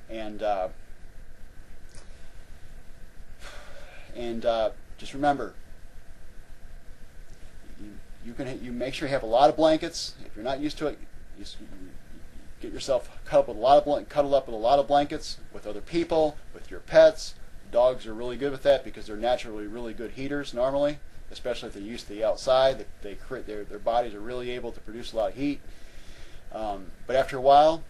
And just remember, you make sure you have a lot of blankets. If you're not used to it, you get yourself cuddled up with a lot of blankets with other people, with your pets. Dogs are really good with that because they're naturally really good heaters normally, especially if they're used to the outside. Their bodies are really able to produce a lot of heat. But after a while,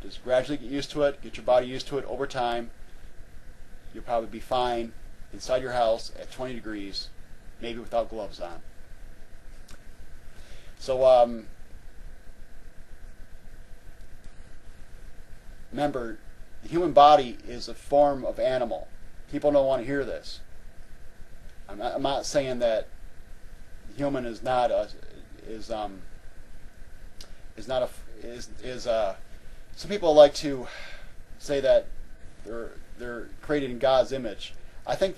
just gradually get used to it. Get your body used to it over time. You'll probably be fine inside your house at 20 degrees, maybe without gloves on. So remember, the human body is a form of animal. People don't want to hear this. I'm not saying that human is not a some people like to say that they're created in God's image. I think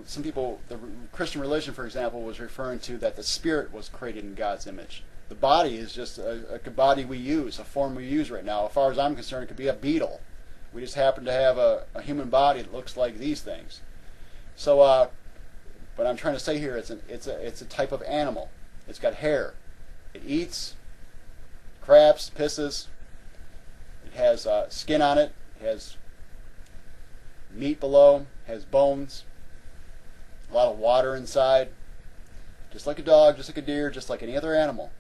some people, the Christian religion, for example, was referring to that the spirit was created in God's image. The body is just a body we use, a form we use right now. As far as I'm concerned, it could be a beetle. We just happen to have a human body that looks like these things. So, what I'm trying to say here, it's a type of animal. It's got hair. It eats, craps, pisses. It has skin on it. It has meat below. Has bones. A lot of water inside. Just like a dog, just like a deer, just like any other animal.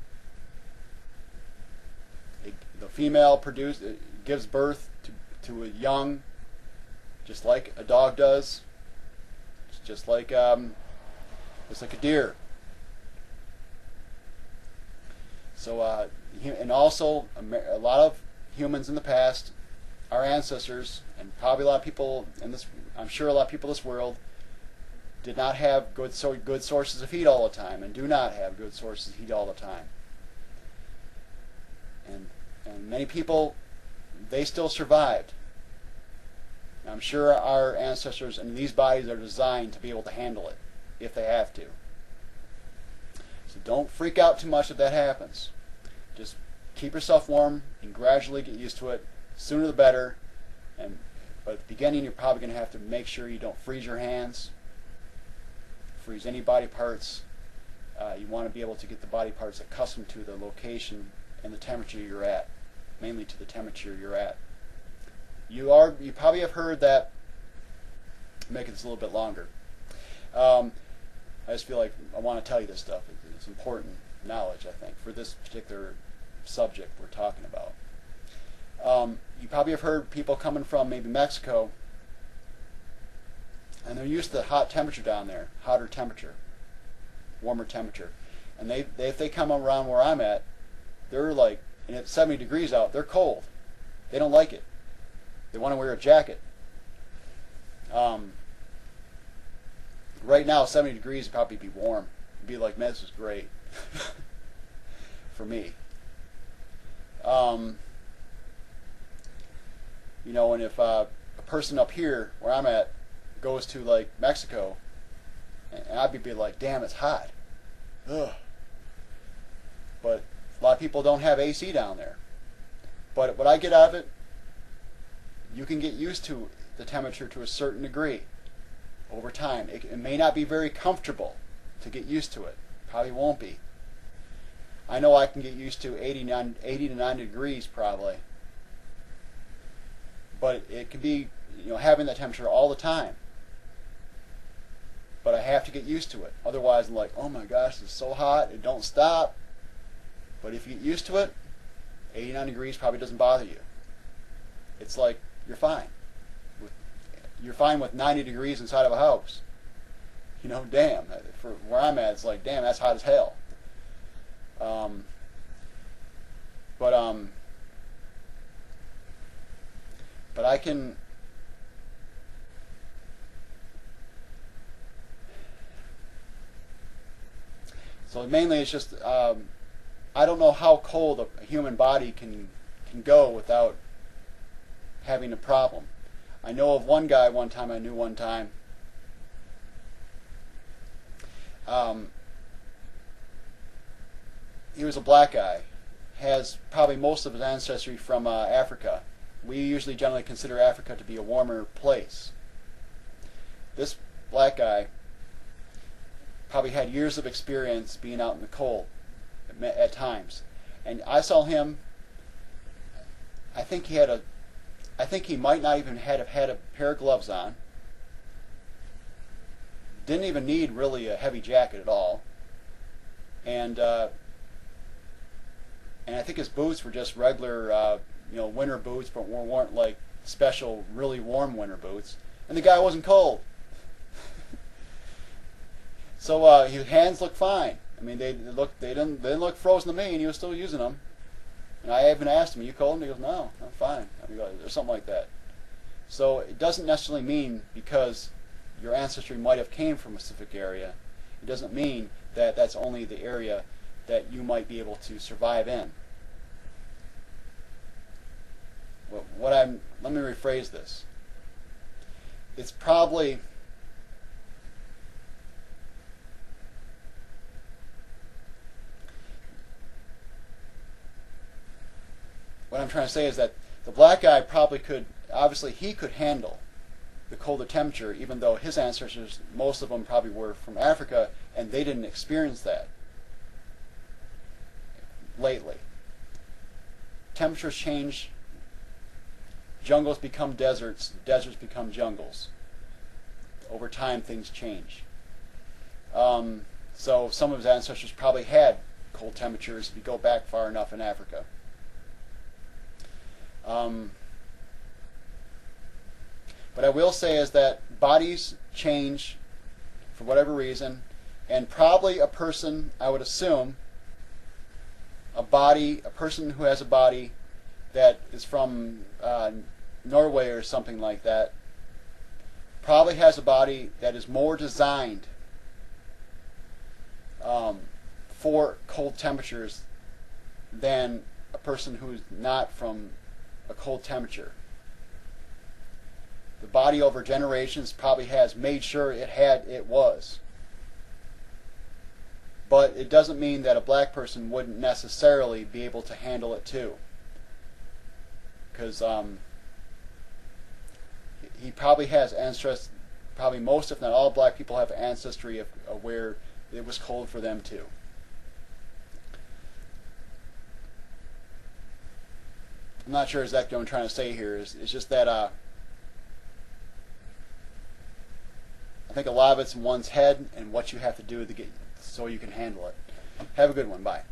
The female gives birth to a young, just like a dog does. Just like a deer. So, and also a lot of humans in the past, our ancestors, and probably a lot of people in this, I'm sure a lot of people in this world, did not have good sources of heat all the time, and do not have good sources of heat all the time. And many people, they still survived. I'm sure our ancestors and these bodies are designed to be able to handle it if they have to. So don't freak out too much if that happens. Just keep yourself warm and gradually get used to it. Sooner the better. But at the beginning, you're probably going to have to make sure you don't freeze your hands, freeze any body parts. You want to be able to get the body parts accustomed to the location and the temperature you're at, mainly to the temperature you're at. You probably have heard that. Make this a little bit longer. I just feel like I want to tell you this stuff. It's important knowledge, I think, for this particular subject we're talking about. You probably have heard people coming from maybe Mexico, and they're used to the hot temperature down there, hotter temperature, warmer temperature, and if they come around where I'm at, they're like, and it's 70 degrees out, they're cold. They don't like it. They want to wear a jacket. Right now, 70 degrees would probably be warm. It'd be like, man, this is great for me. And if a person up here where I'm at goes to like Mexico, and I'd be like, damn, it's hot. Ugh. But a lot of people don't have AC down there. But what I get out of it, you can get used to the temperature to a certain degree over time. It may not be very comfortable to get used to it. Probably won't be. I know I can get used to 80 to 90 degrees probably. But it can be, having that temperature all the time. But I have to get used to it. Otherwise, I'm like, oh my gosh, it's so hot, it don't stop. But if you get used to it, 89 degrees probably doesn't bother you. It's like, you're fine. You're fine with 90 degrees inside of a house. Damn. For where I'm at, it's like, damn, that's hot as hell. But I can. So mainly, it's just I don't know how cold a human body can go without having a problem. I know of one guy one time. He was a black guy. Has probably most of his ancestry from Africa. we usually generally consider Africa to be a warmer place. This black guy probably had years of experience being out in the cold at times, and I saw him. I think he might not even have had a pair of gloves on. Didn't even need really a heavy jacket at all, and I think his boots were just regular, winter boots, but weren't like special, really warm winter boots. And the guy wasn't cold, so his hands looked fine. I mean, they didn't look frozen to me, and he was still using them. And I even asked him, "Are you cold?" And he goes, "No, I'm fine," or something like that. So it doesn't necessarily mean because your ancestry might have came from a specific area, it doesn't mean that that's only the area that you might be able to survive in. Let me rephrase this. It's probably what I'm trying to say is that the black guy probably could, obviously he could handle the colder temperature, even though his ancestors, most of them probably were from Africa, and they didn't experience that lately. Temperatures change, jungles become deserts, deserts become jungles. Over time things change. So some of his ancestors probably had cold temperatures if you go back far enough in Africa. But I will say is that bodies change for whatever reason, and probably a person, I would assume, a person who has a body that is from Norway or something like that, probably has a body that is more designed for cold temperatures than a person who's not from a cold temperature. The body over generations probably has made sure it was. But it doesn't mean that a black person wouldn't necessarily be able to handle it too. Because he probably has ancestry, probably most if not all black people have ancestry of where it was cold for them too. I'm not sure exactly what I'm trying to say here. It's just that I think a lot of it's in one's head and what you have to do to get so you can handle it. Have a good one. Bye.